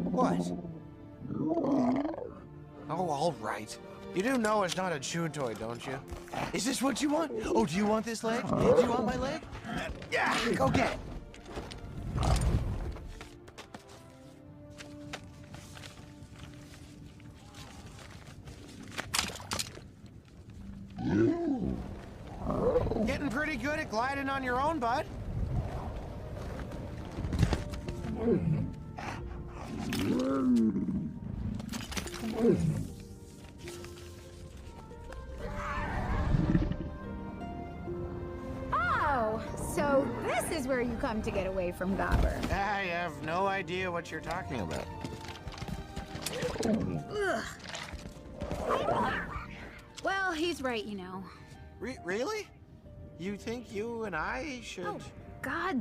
What? Oh, all right. You do know it's not a chew toy, don't you? Is this what you want? Oh, do you want this leg? Do you want my leg? Yeah, go get it. Getting pretty good at gliding on your own, bud. Oh, so this is where you come to get away from Gobber. I have no idea what you're talking about. Ugh. Well, he's right, you know. Really? You think you and I should... Oh, God's